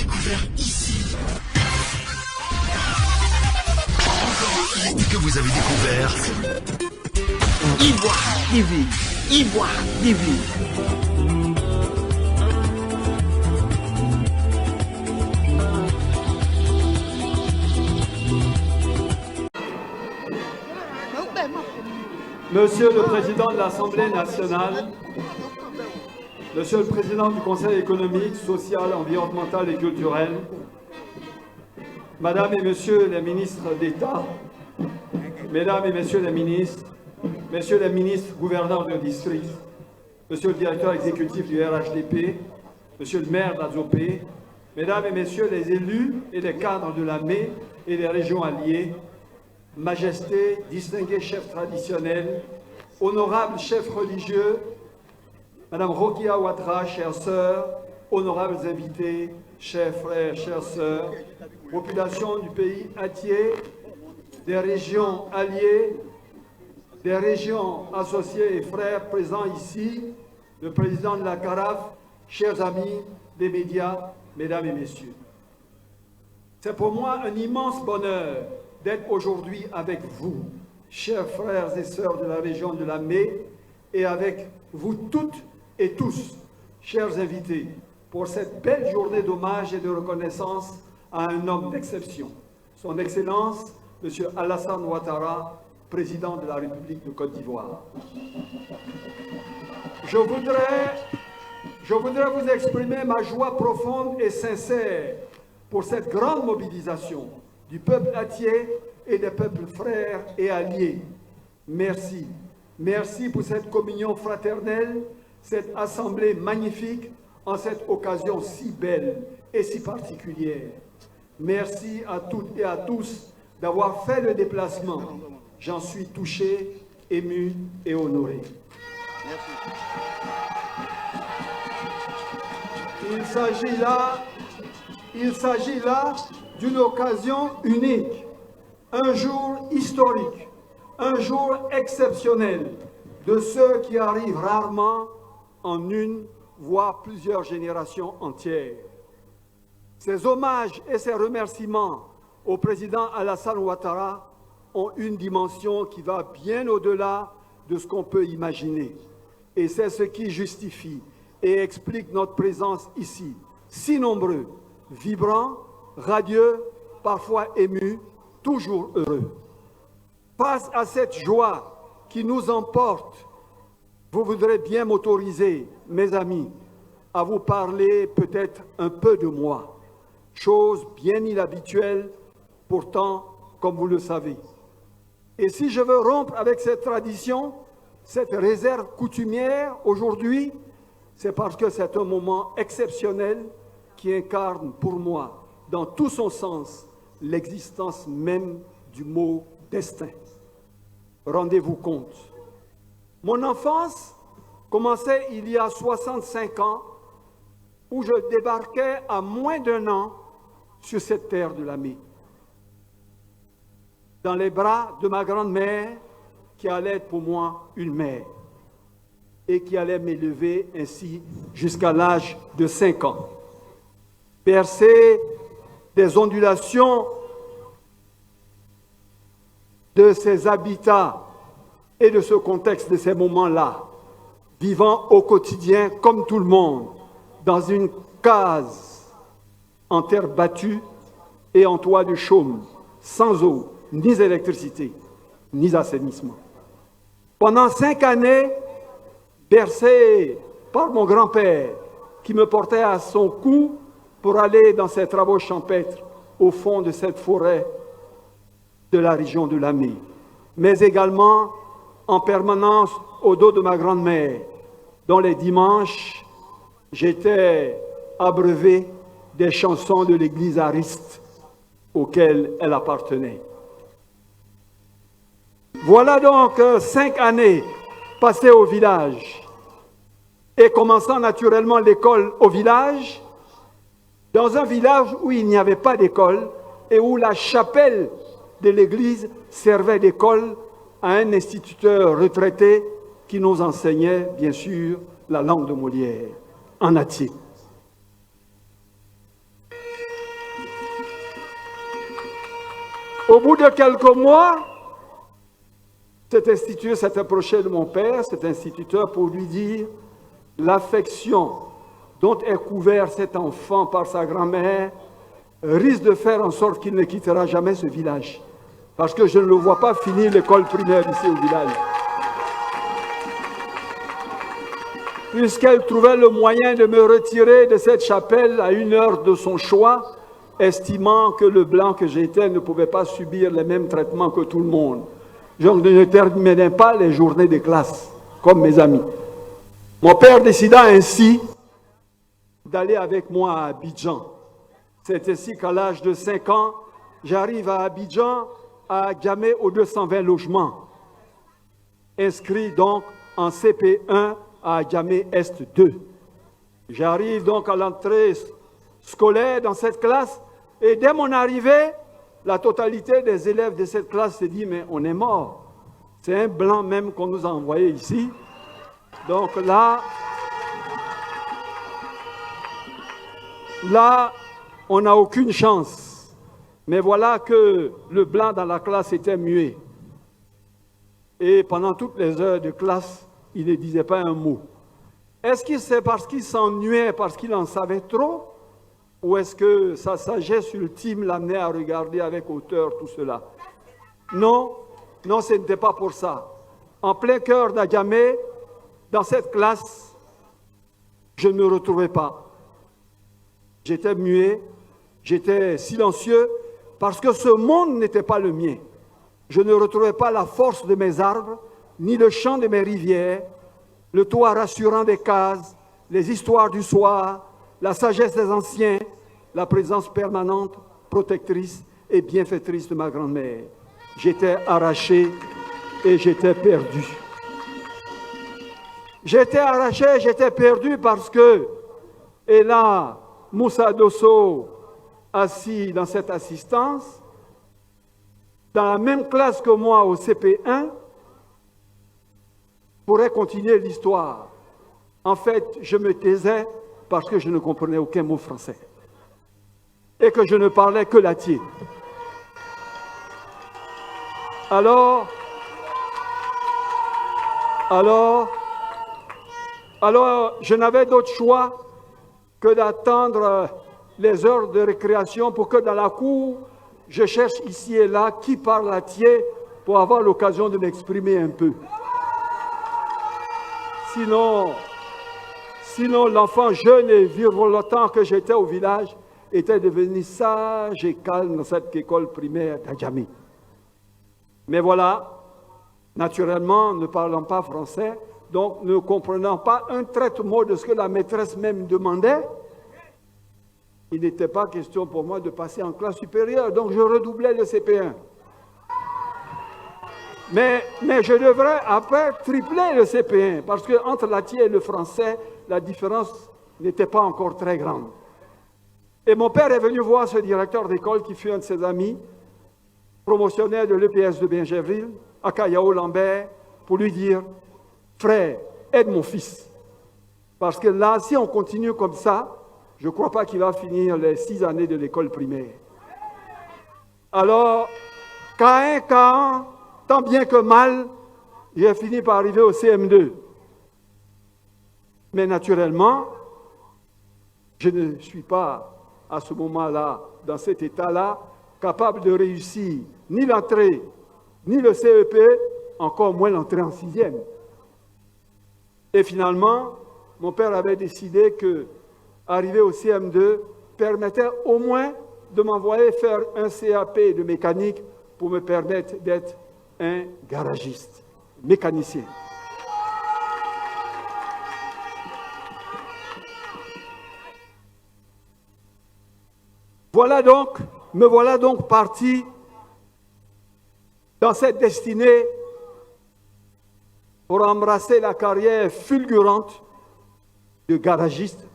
découvert ici. Encore un hit que vous avez découvert. Ivoire TV. Ivoire TV. Monsieur le Président de l'Assemblée nationale, Monsieur le Président du Conseil économique, social, environnemental et culturel, Madame et Messieurs les ministres d'État, Mesdames et Messieurs les ministres, Messieurs les ministres gouverneurs de district, Monsieur le directeur exécutif du RHDP, Monsieur le maire d'Adzopé, Mesdames et Messieurs les élus et les cadres de la ME et des régions alliées, Majesté, distingués chefs traditionnels, honorables chefs religieux, Madame Rokia Ouattara, chères sœurs, honorables invités, chers frères, chères sœurs, population du pays entier, des régions alliées, des régions associées et frères présents ici, le président de la CARAF, chers amis des médias, mesdames et messieurs. C'est pour moi un immense bonheur d'être aujourd'hui avec vous, chers frères et sœurs de la région de la ME, et avec vous toutes et tous, chers invités, pour cette belle journée d'hommage et de reconnaissance à un homme d'exception, son Excellence, M. Alassane Ouattara, président de la République de Côte d'Ivoire. Je voudrais vous exprimer ma joie profonde et sincère pour cette grande mobilisation du peuple entier et des peuples frères et alliés. Merci. Merci pour cette communion fraternelle, cette assemblée magnifique en cette occasion si belle et si particulière. Merci à toutes et à tous d'avoir fait le déplacement. J'en suis touché, ému et honoré. Merci. Il s'agit là d'une occasion unique, un jour historique, un jour exceptionnel, de ceux qui arrivent rarement en une, voire plusieurs générations entières. Ces hommages et ces remerciements au président Alassane Ouattara ont une dimension qui va bien au-delà de ce qu'on peut imaginer. Et c'est ce qui justifie et explique notre présence ici, si nombreux, vibrants, radieux, parfois émus, toujours heureux. Face à cette joie qui nous emporte, vous voudrez bien m'autoriser, mes amis, à vous parler peut-être un peu de moi, chose bien inhabituelle, pourtant, comme vous le savez. Et si je veux rompre avec cette tradition, cette réserve coutumière aujourd'hui, c'est parce que c'est un moment exceptionnel qui incarne pour moi, dans tout son sens, l'existence même du mot destin. Rendez-vous compte. Mon enfance commençait il y a 65 ans, où je débarquais à moins d'un an sur cette terre de la ME, dans les bras de ma grand-mère, qui allait être pour moi une mère, et qui allait m'élever ainsi jusqu'à l'âge de 5 ans. Bercé des ondulations de ces habitats et de ce contexte de ces moments-là, vivant au quotidien comme tout le monde, dans une case en terre battue et en toit de chaume, sans eau, ni électricité, ni assainissement. Pendant 5 années, bercé par mon grand-père, qui me portait à son cou pour aller dans ses travaux champêtres au fond de cette forêt de la région de la ME, mais également en permanence au dos de ma grand-mère, dont les dimanches, j'étais abreuvé des chansons de l'église ariste auxquelles elle appartenait. Voilà donc 5 années passées au village, et commençant naturellement l'école au village, dans un village où il n'y avait pas d'école et où la chapelle de l'église servait d'école à un instituteur retraité qui nous enseignait, bien sûr, la langue de Molière, en atier. Au bout de quelques mois, cet instituteur s'est approché de mon père, cet instituteur, pour lui dire l'affection dont est couvert cet enfant par sa grand-mère risque de faire en sorte qu'il ne quittera jamais ce village. Parce que je ne le vois pas finir l'école primaire ici au village. Puisqu'elle trouvait le moyen de me retirer de cette chapelle à 1 heure de son choix, estimant que le blanc que j'étais ne pouvait pas subir les mêmes traitements que tout le monde. Je ne terminais pas les journées de classe, comme mes amis. Mon père décida ainsi d'aller avec moi à Abidjan. C'est ainsi qu'à l'âge de 5 ans, j'arrive à Abidjan, à Agamé, aux 220 logements. Inscrit donc en CP1 à Agamé Est 2. J'arrive donc à l'entrée scolaire dans cette classe et dès mon arrivée, la totalité des élèves de cette classe se dit, mais on est mort. C'est un blanc même qu'on nous a envoyé ici. Donc là, on n'a aucune chance. Mais voilà que le blanc dans la classe était muet. Et pendant toutes les heures de classe, il ne disait pas un mot. Est-ce que c'est parce qu'il s'ennuyait, parce qu'il en savait trop? Ou est-ce que sa sagesse ultime l'amenait à regarder avec hauteur tout cela? Non, non, ce n'était pas pour ça. En plein cœur d'Agamé, dans cette classe, je ne me retrouvais pas. J'étais muet, j'étais silencieux, parce que ce monde n'était pas le mien. Je ne retrouvais pas la force de mes arbres, ni le chant de mes rivières, le toit rassurant des cases, les histoires du soir, la sagesse des anciens, la présence permanente, protectrice et bienfaitrice de ma grand-mère. J'étais arraché et j'étais perdu. J'étais arraché, j'étais perdu parce que, et là, Moussa Dosso, assis dans cette assistance, dans la même classe que moi au CP1, pourrait continuer l'histoire. En fait, je me taisais parce que je ne comprenais aucun mot français et que je ne parlais que latin. Alors, je n'avais d'autre choix que d'attendre les heures de récréation pour que dans la cour, je cherche ici et là qui parle latin pour avoir l'occasion de m'exprimer un peu. Sinon, l'enfant jeune et virevoltant que j'étais au village était devenu sage et calme dans cette école primaire d'Adjamé. Mais voilà, naturellement, ne parlant pas français, donc ne comprenant pas un trait mot de ce que la maîtresse même demandait, il n'était pas question pour moi de passer en classe supérieure, donc je redoublais le CP1. Mais je devrais après tripler le CP1, parce qu'entre latin et le français, la différence n'était pas encore très grande. Et mon père est venu voir ce directeur d'école qui fut un de ses amis, promotionnaire de l'EPS de Bingerville, à Kayao Lambert, pour lui dire, frère, aide mon fils. Parce que là, si on continue comme ça, je ne crois pas qu'il va finir les 6 années de l'école primaire. Alors, K1, tant bien que mal, j'ai fini par arriver au CM2. Mais naturellement, je ne suis pas à ce moment-là, dans cet état-là, capable de réussir ni l'entrée, ni le CEP, encore moins l'entrée en 6e. Et finalement, mon père avait décidé que arriver au CM2 permettait au moins de m'envoyer faire un CAP de mécanique pour me permettre d'être un garagiste, mécanicien. Me voilà donc parti dans cette destinée pour embrasser la carrière fulgurante de garagiste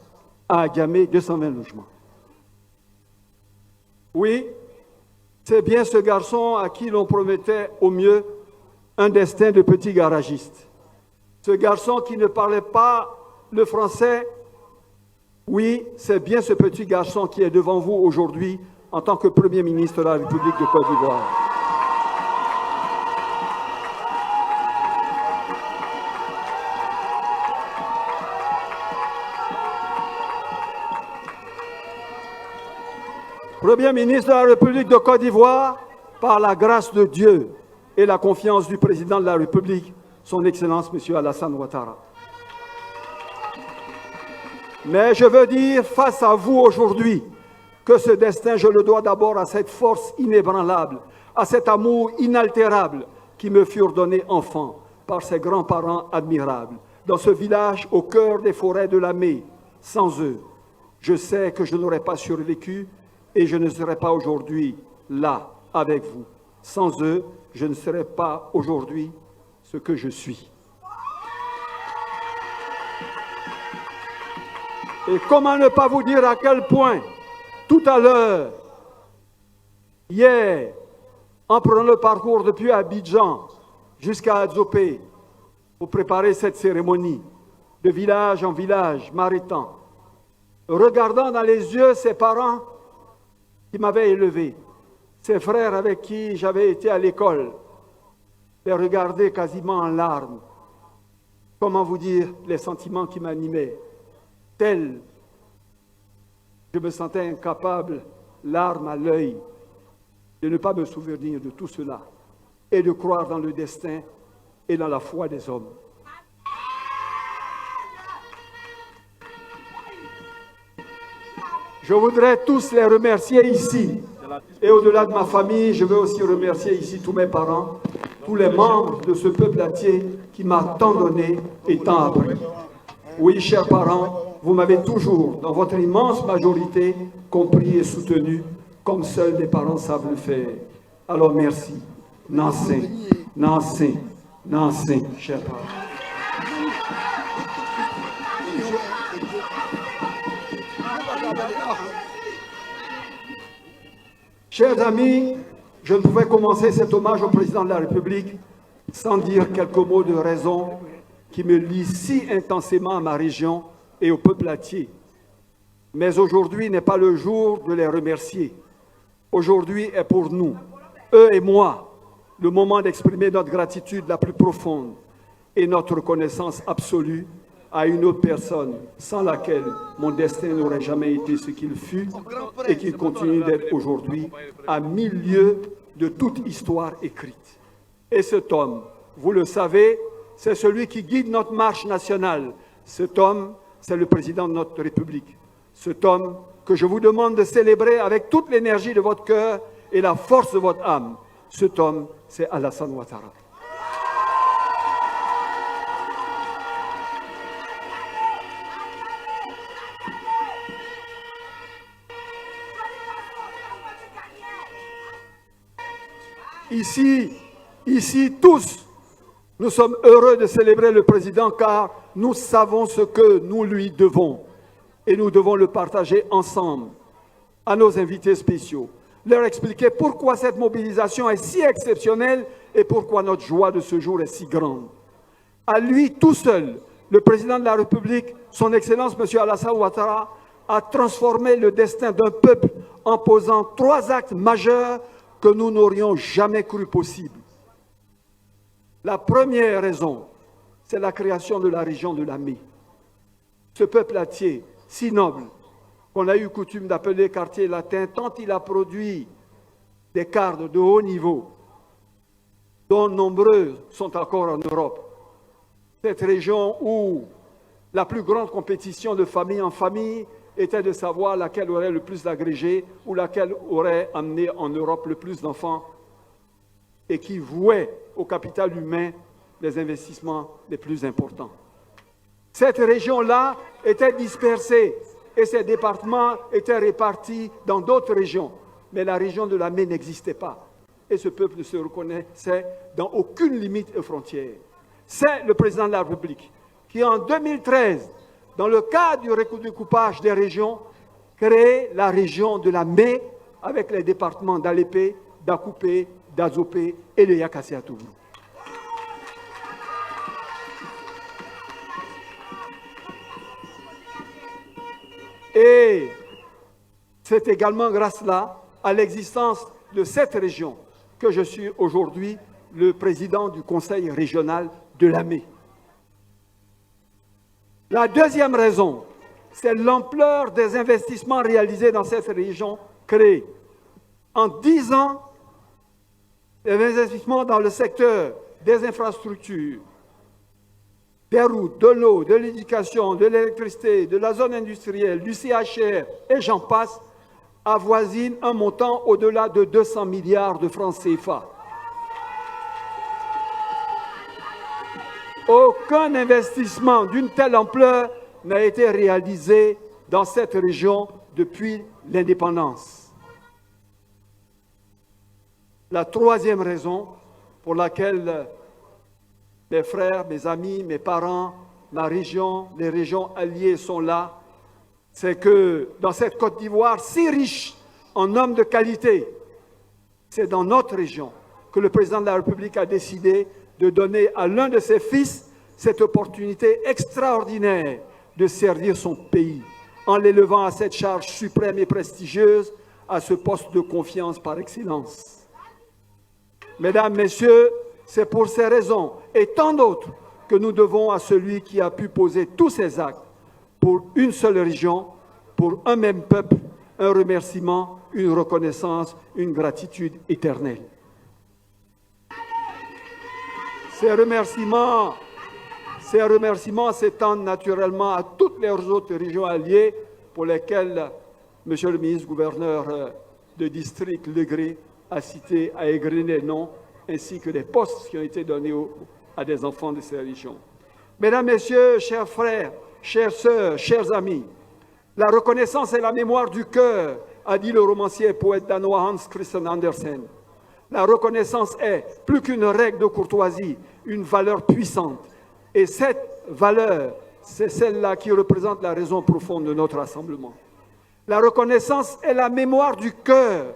à Agamé, 220 logements. Oui, c'est bien ce garçon à qui l'on promettait au mieux un destin de petit garagiste. Ce garçon qui ne parlait pas le français, oui, c'est bien ce petit garçon qui est devant vous aujourd'hui en tant que Premier ministre de la République de Côte d'Ivoire. Premier ministre de la République de Côte d'Ivoire, par la grâce de Dieu et la confiance du président de la République, son Excellence M. Alassane Ouattara. Mais je veux dire face à vous aujourd'hui que ce destin, je le dois d'abord à cette force inébranlable, à cet amour inaltérable qui me furent donnés enfant par ses grands-parents admirables, dans ce village au cœur des forêts de la Mai. Sans eux, je sais que je n'aurais pas survécu et je ne serais pas aujourd'hui là avec vous. Sans eux, je ne serais pas aujourd'hui ce que je suis. Et comment ne pas vous dire à quel point, tout à l'heure, hier, en prenant le parcours depuis Abidjan jusqu'à Adzopé, pour préparer cette cérémonie, de village en village m'arrêtant, regardant dans les yeux ses parents qui m'avaient élevé, ses frères avec qui j'avais été à l'école, les regarder quasiment en larmes. Comment vous dire les sentiments qui m'animaient? Tel, je me sentais incapable, larmes à l'œil, de ne pas me souvenir de tout cela et de croire dans le destin et dans la foi des hommes. Je voudrais tous les remercier ici. Et au-delà de ma famille, je veux aussi remercier ici tous mes parents, tous les membres de ce peuple entier qui m'a tant donné et tant appris. Oui, chers parents, vous m'avez toujours, dans votre immense majorité, compris et soutenu, comme seuls des parents savent le faire. Alors merci. Nancé, Nancé, Nancé, chers parents. Chers amis, je ne pouvais commencer cet hommage au président de la République sans dire quelques mots de raison qui me lient si intensément à ma région et au peuple entier. Mais aujourd'hui n'est pas le jour de les remercier. Aujourd'hui est pour nous, eux et moi, le moment d'exprimer notre gratitude la plus profonde et notre reconnaissance absolue à une autre personne sans laquelle mon destin n'aurait jamais été ce qu'il fut et qu'il continue d'être aujourd'hui à 1000 lieues de toute histoire écrite. Et cet homme, vous le savez, c'est celui qui guide notre marche nationale. Cet homme, c'est le président de notre République. Cet homme que je vous demande de célébrer avec toute l'énergie de votre cœur et la force de votre âme. Cet homme, c'est Alassane Ouattara. Ici, tous, nous sommes heureux de célébrer le président car nous savons ce que nous lui devons et nous devons le partager ensemble à nos invités spéciaux, leur expliquer pourquoi cette mobilisation est si exceptionnelle et pourquoi notre joie de ce jour est si grande. À lui tout seul, le président de la République, son Excellence M. Alassane Ouattara, a transformé le destin d'un peuple en posant 3 actes majeurs que nous n'aurions jamais cru possible. La première raison, c'est la création de la région de la Mai. Ce peuple entier, si noble, qu'on a eu coutume d'appeler quartier latin, tant il a produit des cadres de haut niveau, dont nombreux sont encore en Europe. Cette région où la plus grande compétition de famille en famille était de savoir laquelle aurait le plus d'agrégés ou laquelle aurait amené en Europe le plus d'enfants et qui vouait au capital humain les investissements les plus importants. Cette région-là était dispersée et ces départements étaient répartis dans d'autres régions, mais la région de la Mai n'existait pas et ce peuple ne se reconnaissait dans aucune limite et frontière. C'est le président de la République qui, en 2013, dans le cadre du redécoupage des régions, crée la région de la Mai avec les départements d'Alépé, d'Akoupé, d'Adzopé et de Yakassé-Toubou. Et c'est également grâce à cela à l'existence de cette région que je suis aujourd'hui le président du Conseil régional de Lamé. La deuxième raison, c'est l'ampleur des investissements réalisés dans cette région créée. En 10 ans, les investissements dans le secteur des infrastructures, des routes, de l'eau, de l'éducation, de l'électricité, de la zone industrielle, du CHR et j'en passe, avoisinent un montant au-delà de 200 milliards de francs CFA. Aucun investissement d'une telle ampleur n'a été réalisé dans cette région depuis l'indépendance. La troisième raison pour laquelle mes frères, mes amis, mes parents, ma région, les régions alliées sont là, c'est que dans cette Côte d'Ivoire si riche en hommes de qualité, c'est dans notre région que le président de la République a décidé de donner à l'un de ses fils cette opportunité extraordinaire de servir son pays, en l'élevant à cette charge suprême et prestigieuse, à ce poste de confiance par excellence. Mesdames, Messieurs, c'est pour ces raisons et tant d'autres que nous devons à celui qui a pu poser tous ces actes pour une seule région, pour un même peuple, un remerciement, une reconnaissance, une gratitude éternelle. Ces remerciements s'étendent naturellement à toutes les autres régions alliées pour lesquelles Monsieur le ministre-gouverneur de district Legré a cité, a égrené les noms, ainsi que des postes qui ont été donnés à des enfants de ces régions. Mesdames, Messieurs, chers frères, chères sœurs, chers amis, la reconnaissance et la mémoire du cœur, a dit le romancier et poète danois Hans Christian Andersen. La reconnaissance est, plus qu'une règle de courtoisie, une valeur puissante. Et cette valeur, c'est celle-là qui représente la raison profonde de notre rassemblement. La reconnaissance est la mémoire du cœur.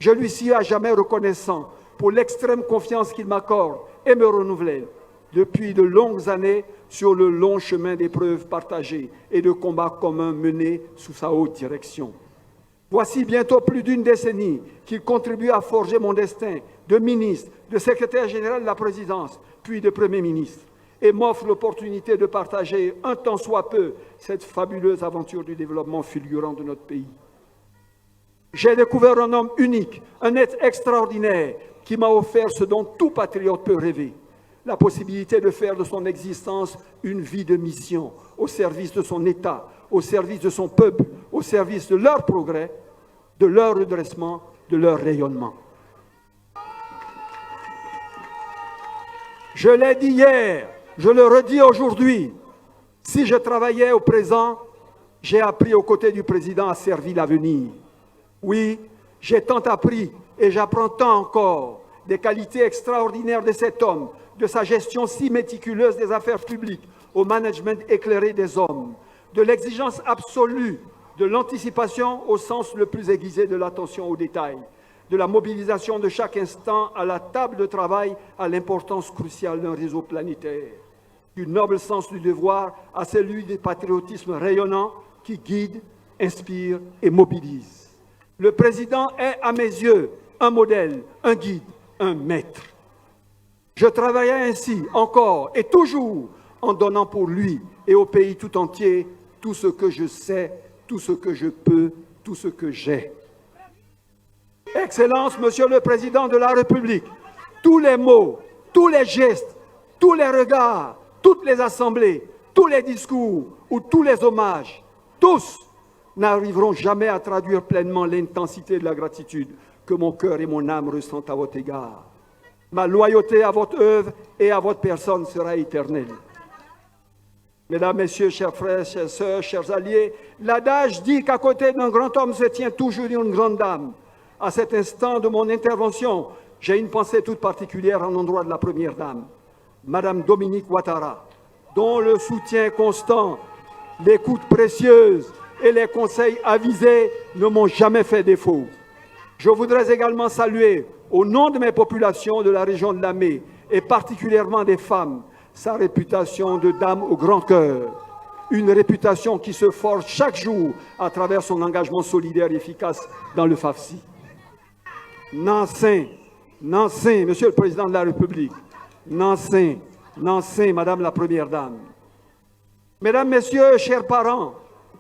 Je lui suis à jamais reconnaissant pour l'extrême confiance qu'il m'accorde et me renouvelle depuis de longues années sur le long chemin d'épreuves partagées et de combats communs menés sous sa haute direction. Voici bientôt plus d'une décennie qu'il contribue à forger mon destin de ministre, de secrétaire général de la présidence, puis de Premier ministre, et m'offre l'opportunité de partager un tant soit peu cette fabuleuse aventure du développement fulgurant de notre pays. J'ai découvert un homme unique, un être extraordinaire qui m'a offert ce dont tout patriote peut rêver, la possibilité de faire de son existence une vie de mission, au service de son État, au service de son peuple, au service de leur progrès, de leur redressement, de leur rayonnement. Je l'ai dit hier, je le redis aujourd'hui, si je travaillais au présent, j'ai appris aux côtés du président à servir l'avenir. Oui, j'ai tant appris et j'apprends tant encore des qualités extraordinaires de cet homme, de sa gestion si méticuleuse des affaires publiques, au management éclairé des hommes, de l'exigence absolue, de l'anticipation au sens le plus aiguisé de l'attention aux détails, de la mobilisation de chaque instant à la table de travail à l'importance cruciale d'un réseau planétaire, du noble sens du devoir à celui du patriotisme rayonnant qui guide, inspire et mobilise. Le président est, à mes yeux, un modèle, un guide, un maître. Je travaillerai ainsi encore et toujours en donnant pour lui et au pays tout entier tout ce que je sais, tout ce que je peux, tout ce que j'ai. Excellence, Monsieur le Président de la République, tous les mots, tous les gestes, tous les regards, toutes les assemblées, tous les discours ou tous les hommages, tous n'arriveront jamais à traduire pleinement l'intensité de la gratitude que mon cœur et mon âme ressentent à votre égard. Ma loyauté à votre œuvre et à votre personne sera éternelle. Mesdames, Messieurs, chers frères, chères sœurs, chers alliés, l'adage dit qu'à côté d'un grand homme se tient toujours une grande dame. À cet instant de mon intervention, j'ai une pensée toute particulière en l'endroit de la première dame, Madame Dominique Ouattara, dont le soutien constant, l'écoute précieuse et les conseils avisés ne m'ont jamais fait défaut. Je voudrais également saluer, au nom de mes populations de la région de Lamé, et particulièrement des femmes, sa réputation de dame au grand cœur. Une réputation qui se forge chaque jour à travers son engagement solidaire et efficace dans le FAFSI. Nancy, Monsieur le Président de la République, Nancy, Madame la Première Dame. Mesdames, Messieurs, chers parents,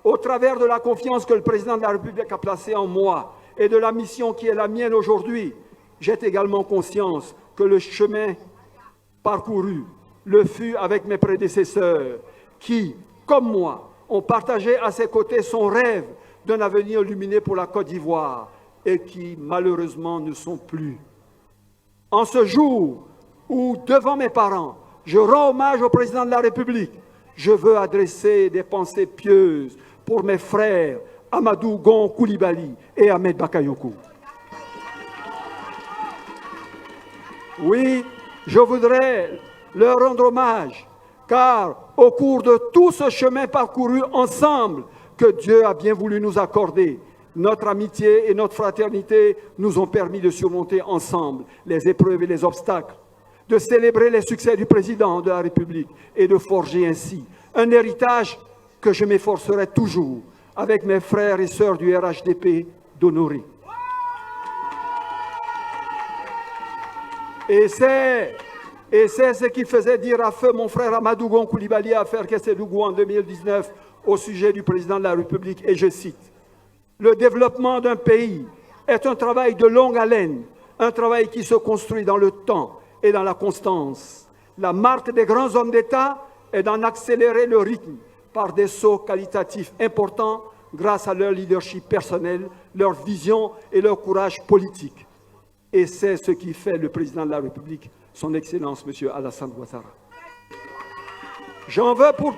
au travers de la confiance que le Président de la République a placée en moi et de la mission qui est la mienne aujourd'hui, j'ai également conscience que le chemin parcouru le fut avec mes prédécesseurs qui, comme moi, ont partagé à ses côtés son rêve d'un avenir illuminé pour la Côte d'Ivoire et qui, malheureusement, ne sont plus. En ce jour où, devant mes parents, je rends hommage au Président de la République, je veux adresser des pensées pieuses pour mes frères Amadou Gon Coulibaly et Ahmed Bakayoko. Oui, je voudrais leur rendre hommage, car au cours de tout ce chemin parcouru ensemble que Dieu a bien voulu nous accorder, notre amitié et notre fraternité nous ont permis de surmonter ensemble les épreuves et les obstacles, de célébrer les succès du président de la République et de forger ainsi un héritage que je m'efforcerai toujours, avec mes frères et sœurs du RHDP, d'honorer. Et c'est ce qui faisait dire à feu mon frère Amadou Gon Coulibaly à faire Kessédougou en 2019 au sujet du président de la République, et je cite: « Le développement d'un pays est un travail de longue haleine, un travail qui se construit dans le temps et dans la constance. La marque des grands hommes d'État est d'en accélérer le rythme par des sauts qualitatifs importants grâce à leur leadership personnel, leur vision et leur courage politique. Et c'est ce qui fait le président de la République, son Excellence, M. Alassane Ouattara. J'en veux pour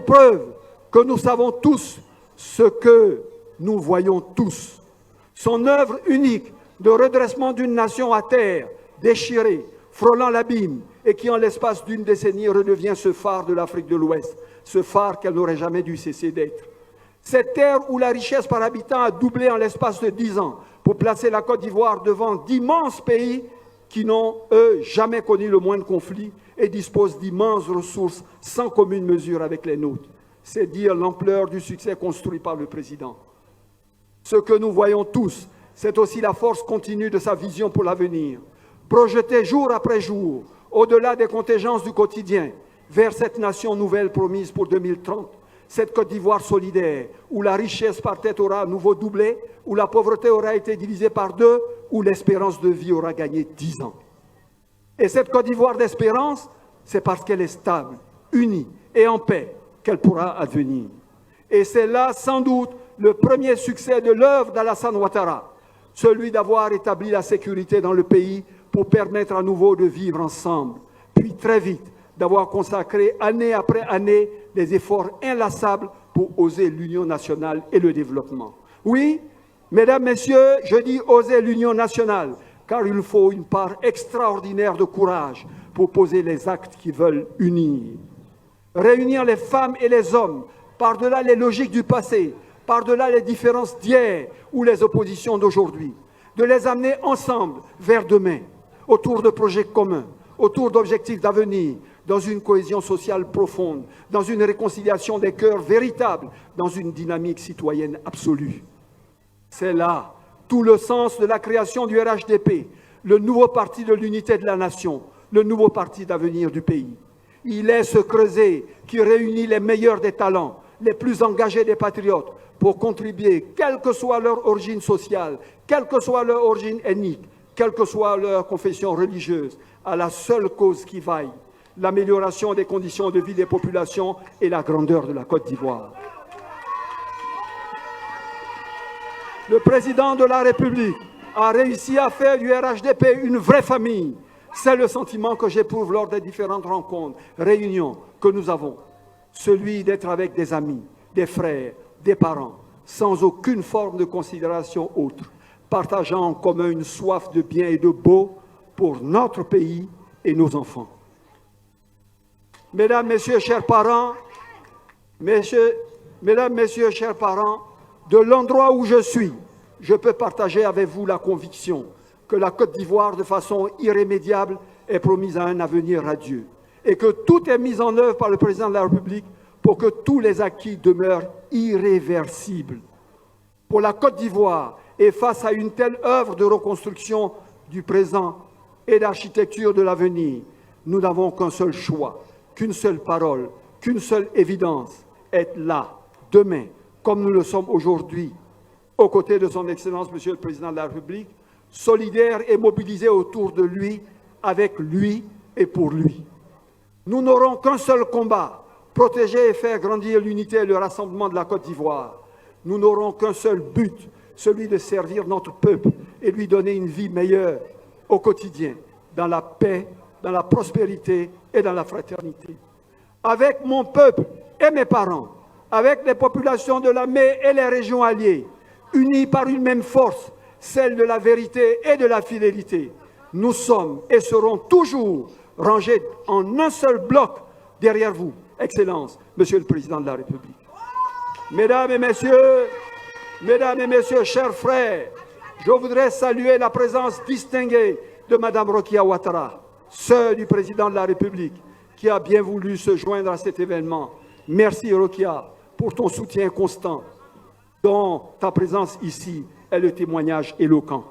preuve que nous savons tous ce que nous voyons tous. Son œuvre unique de redressement d'une nation à terre, déchirée, frôlant l'abîme, et qui en l'espace d'une décennie redevient ce phare de l'Afrique de l'Ouest, ce phare qu'elle n'aurait jamais dû cesser d'être. Cette terre où la richesse par habitant a doublé en l'espace de 10 ans pour placer la Côte d'Ivoire devant d'immenses pays qui n'ont, eux, jamais connu le moindre conflit et disposent d'immenses ressources sans commune mesure avec les nôtres. C'est dire l'ampleur du succès construit par le président. Ce que nous voyons tous, c'est aussi la force continue de sa vision pour l'avenir, projetée jour après jour, au-delà des contingences du quotidien, vers cette nation nouvelle promise pour 2030, cette Côte d'Ivoire solidaire, où la richesse par tête aura à nouveau doublé, où la pauvreté aura été divisée par 2, où l'espérance de vie aura gagné 10 ans. Et cette Côte d'Ivoire d'espérance, c'est parce qu'elle est stable, unie et en paix qu'elle pourra advenir. Et c'est là, sans doute, le premier succès de l'œuvre d'Alassane Ouattara, celui d'avoir établi la sécurité dans le pays pour permettre à nouveau de vivre ensemble, puis très vite d'avoir consacré année après année des efforts inlassables pour oser l'union nationale et le développement. Oui, mesdames, messieurs, je dis oser l'union nationale, car il faut une part extraordinaire de courage pour poser les actes qui veulent unir. Réunir les femmes et les hommes par-delà les logiques du passé, par-delà les différences d'hier ou les oppositions d'aujourd'hui, de les amener ensemble vers demain, autour de projets communs, autour d'objectifs d'avenir, dans une cohésion sociale profonde, dans une réconciliation des cœurs véritable, dans une dynamique citoyenne absolue. C'est là tout le sens de la création du RHDP, le nouveau parti de l'unité de la nation, le nouveau parti d'avenir du pays. Il est ce creuset qui réunit les meilleurs des talents, les plus engagés des patriotes, pour contribuer, quelle que soit leur origine sociale, quelle que soit leur origine ethnique, quelle que soit leur confession religieuse, à la seule cause qui vaille, l'amélioration des conditions de vie des populations et la grandeur de la Côte d'Ivoire. Le président de la République a réussi à faire du RHDP une vraie famille. C'est le sentiment que j'éprouve lors des différentes rencontres, réunions que nous avons. Celui d'être avec des amis, des frères, des parents, sans aucune forme de considération autre, partageant en commun une soif de bien et de beau pour notre pays et nos enfants. Mesdames, Messieurs, chers parents, Mesdames, Messieurs, chers parents, de l'endroit où je suis, je peux partager avec vous la conviction que la Côte d'Ivoire, de façon irrémédiable, est promise à un avenir radieux et que tout est mis en œuvre par le président de la République pour que tous les acquis demeurent irréversibles. Pour la Côte d'Ivoire Et face à une telle œuvre de reconstruction du présent et d'architecture de l'avenir, nous n'avons qu'un seul choix, qu'une seule parole, qu'une seule évidence, être là, demain, comme nous le sommes aujourd'hui, aux côtés de son Excellence, Monsieur le Président de la République, solidaires et mobilisés autour de lui, avec lui et pour lui. Nous n'aurons qu'un seul combat, protéger et faire grandir l'unité et le rassemblement de la Côte d'Ivoire. Nous n'aurons qu'un seul but, celui de servir notre peuple et lui donner une vie meilleure au quotidien, dans la paix, dans la prospérité et dans la fraternité. Avec mon peuple et mes parents, avec les populations de la Mai et les régions alliées, unis par une même force, celle de la vérité et de la fidélité, nous sommes et serons toujours rangés en un seul bloc derrière vous, Excellence, Monsieur le Président de la République. Mesdames et messieurs, chers frères, je voudrais saluer la présence distinguée de Madame Rokia Ouattara, sœur du Président de la République, qui a bien voulu se joindre à cet événement. Merci Rokia pour ton soutien constant, dont ta présence ici est le témoignage éloquent.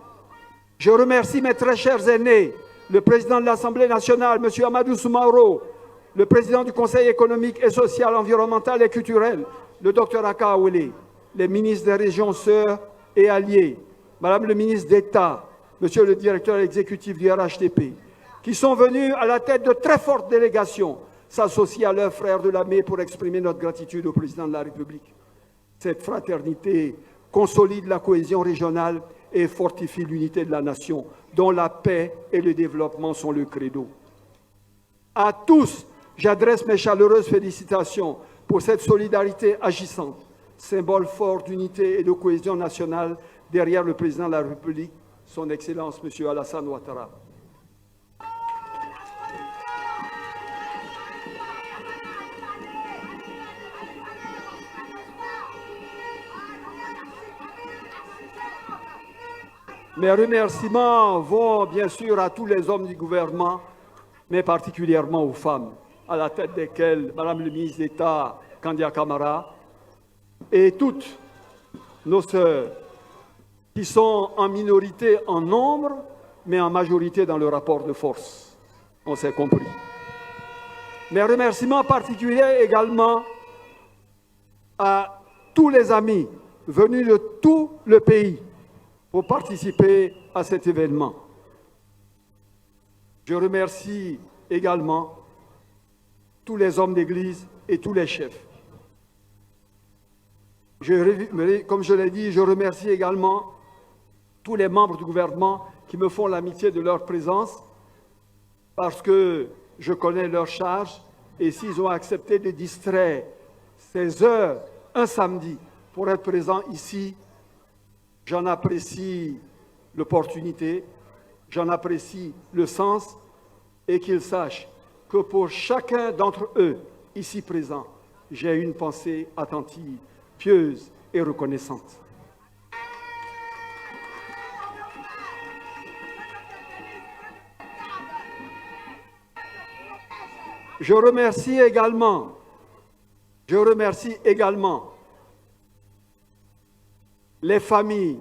Je remercie mes très chers aînés, le Président de l'Assemblée nationale, M. Amadou Soumaoro, le Président du Conseil économique et social, environnemental et culturel, le Dr Aka Awele, les ministres des régions sœurs et alliés, Madame le ministre d'État, Monsieur le directeur exécutif du RHDP, qui sont venus à la tête de très fortes délégations s'associer à leurs frères de la Mai pour exprimer notre gratitude au Président de la République. Cette fraternité consolide la cohésion régionale et fortifie l'unité de la nation, dont la paix et le développement sont le credo. À tous, j'adresse mes chaleureuses félicitations pour cette solidarité agissante, symbole fort d'unité et de cohésion nationale derrière le Président de la République, son Excellence M. Alassane Ouattara. Mes remerciements vont bien sûr à tous les hommes du gouvernement, mais particulièrement aux femmes, à la tête desquelles Madame le ministre d'État Kandia Camara et toutes nos sœurs qui sont en minorité en nombre, mais en majorité dans le rapport de force. On s'est compris. Mes remerciements particuliers également à tous les amis venus de tout le pays pour participer à cet événement. Je remercie également tous les hommes d'église et tous les chefs. Comme je l'ai dit, je remercie également tous les membres du gouvernement qui me font l'amitié de leur présence parce que je connais leur charge et s'ils ont accepté de distraire ces heures un samedi pour être présents ici, j'en apprécie l'opportunité, j'en apprécie le sens et qu'ils sachent que pour chacun d'entre eux ici présents, j'ai une pensée attentive, pieuse et reconnaissante. Je remercie également les familles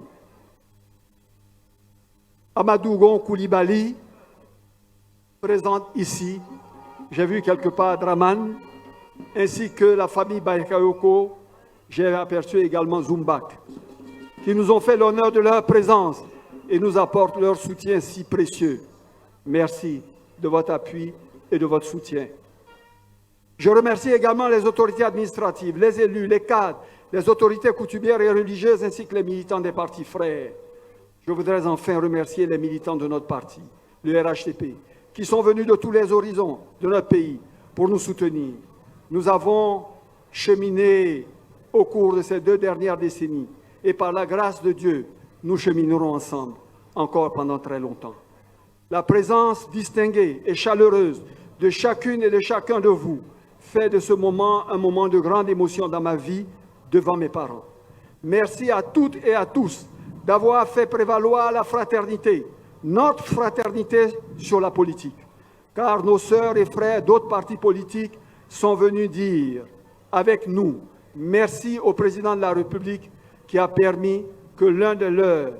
Amadou Gon Koulibaly, présentes ici, j'ai vu quelque part Draman, ainsi que la famille Baïkayoko, j'ai aperçu également Zumbak, qui nous ont fait l'honneur de leur présence et nous apportent leur soutien si précieux. Merci de votre appui et de votre soutien. Je remercie également les autorités administratives, les élus, les cadres, les autorités coutumières et religieuses ainsi que les militants des partis frères. Je voudrais enfin remercier les militants de notre parti, le RHDP, qui sont venus de tous les horizons de notre pays pour nous soutenir. Nous avons cheminé au cours de ces 2 dernières décennies et par la grâce de Dieu, nous cheminerons ensemble encore pendant très longtemps. La présence distinguée et chaleureuse de chacune et de chacun de vous fait de ce moment un moment de grande émotion dans ma vie devant mes parents. Merci à toutes et à tous d'avoir fait prévaloir la fraternité, notre fraternité sur la politique. Car nos sœurs et frères d'autres partis politiques sont venus dire avec nous merci au Président de la République qui a permis que l'un de leurs,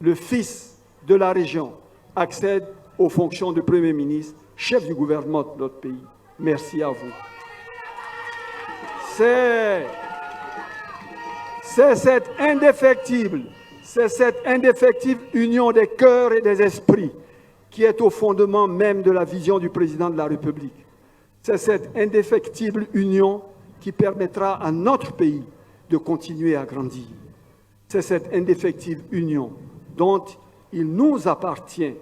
le fils de la région, accède aux fonctions de Premier ministre, chef du gouvernement de notre pays. Merci à vous. C'est cette indéfectible union des cœurs et des esprits qui est au fondement même de la vision du président de la République. C'est cette indéfectible union qui permettra à notre pays de continuer à grandir. C'est cette indéfectible union dont il nous appartient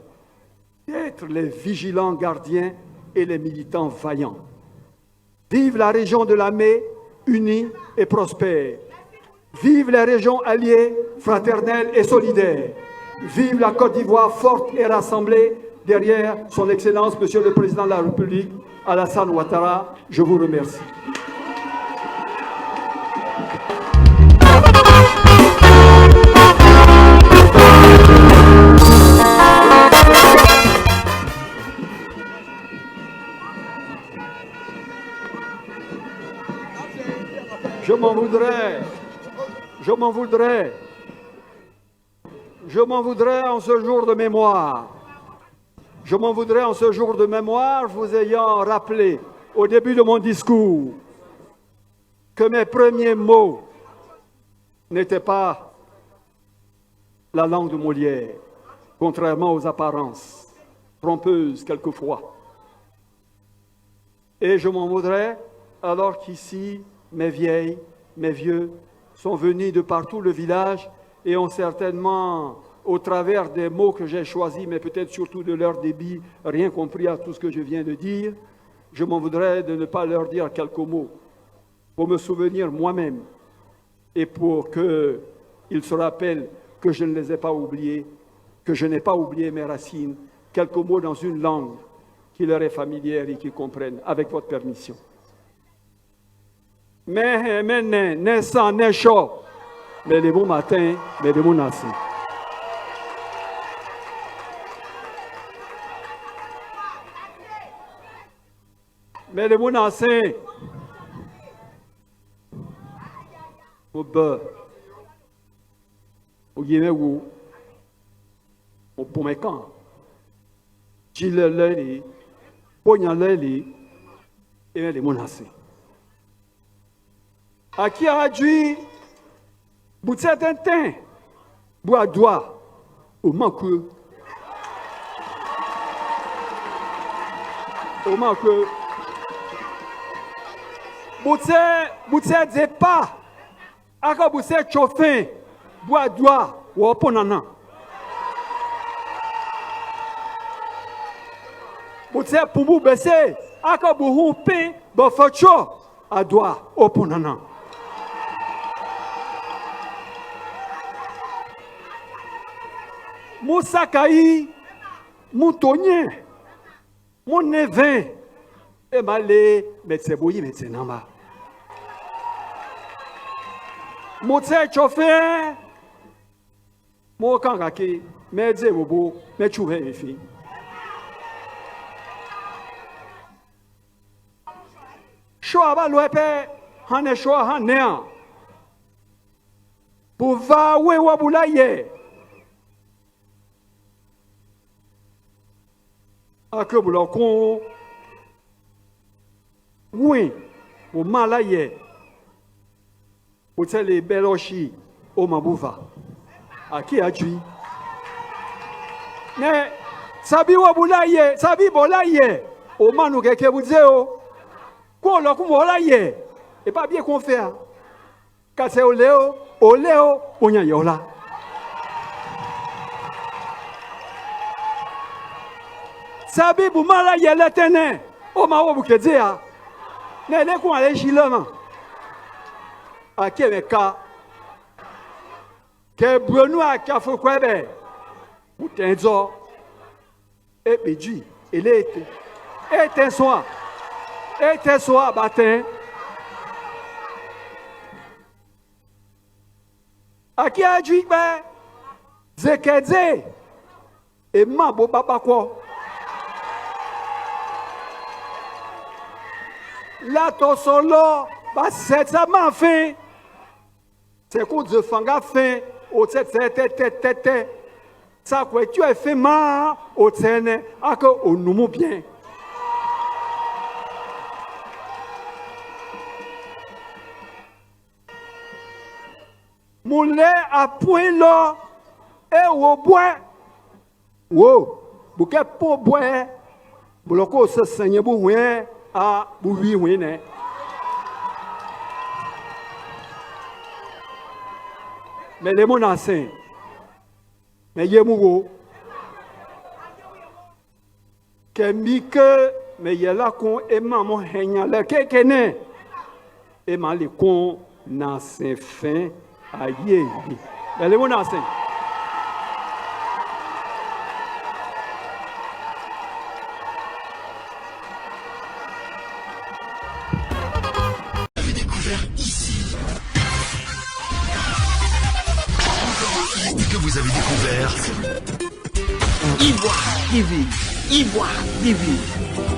d'être les vigilants gardiens et les militants vaillants. Vive la région de Lamé, unie et prospère. Vive les régions alliées, fraternelles et solidaires. Vive la Côte d'Ivoire forte et rassemblée derrière son Excellence, Monsieur le Président de la République, Alassane Ouattara. Je vous remercie. Je m'en voudrais en ce jour de mémoire. Je m'en voudrais en ce jour de mémoire, vous ayant rappelé au début de mon discours que mes premiers mots n'étaient pas la langue de Molière, contrairement aux apparences trompeuses quelquefois. Et je m'en voudrais alors qu'ici, mes vieilles, mes vieux sont venus de partout le village et ont certainement, au travers des mots que j'ai choisis, mais peut-être surtout de leur débit, rien compris à tout ce que je viens de dire. Je m'en voudrais de ne pas leur dire quelques mots pour me souvenir moi-même et pour qu'ils se rappellent que je ne les ai pas oubliés, que je n'ai pas oublié mes racines, quelques mots dans une langue qui leur est familière et qu'ils comprennent, avec votre permission. Mais n'est sans n'est chaud, mais les bons matins, mais les bons nassis. Mais les bons nassis, au beurre, au guillemets ou au pomecan, chileleli, pognaleli, et les bons nassis. À qui a dû, pour certains temps, boire doigt au manque. Au manque. Boutse dit pas, à quoi boutse chauffé, boire doigt ou au ponana. Boutse pour vous baisser, à quoi vous rompez, bon facho, à doigt au ponana. Mon sakaï, mon tonien, mon nevin, et malé, médecin bouilli, médecin namba. Mon tse chauffeur, mon kangaki, médecin bobo, mais tu veux filles. Choix ba loepe, han e choix han néan. Pour va oué waboulaye. Que vous l'avez oui, au Malaye, au Télé Belochi, au Mabouva. À qui a dit? Mais, Sabi Waboulaye, Sabi Bolaye, au Manouke Kebuzeo, quoi l'on Bolaye, et pas bien qu'on fait. Car c'est au Léo, on y a yola. Sabi Boumala yele tene, o ma wobu kedia. Ne le ko ale jilama. Akemeka. Ke brenu akafo kwebe. Utenzo. E beji, elete. Ete soa batin. Aki adjui be. Zekedze. E mabo babako. La tosolo, bah c'est ça m'a fait. C'est qu'on de fanga fait au tête, ça quoi, tu as fait mal au tête, à que au nous bien. Mon lait à point là, et au bois. Wow, bouquet pour boire, bloco se saigne pour rien, à bouillir rien. Mais les mon ancien, mais yé mougo, que mique, mais yé la con et maman henya le kekene, et ma le con n'ancien fin à yé. Mais les mon ancien. Que vous avez découvert Ivoire TV. Ivoire TV.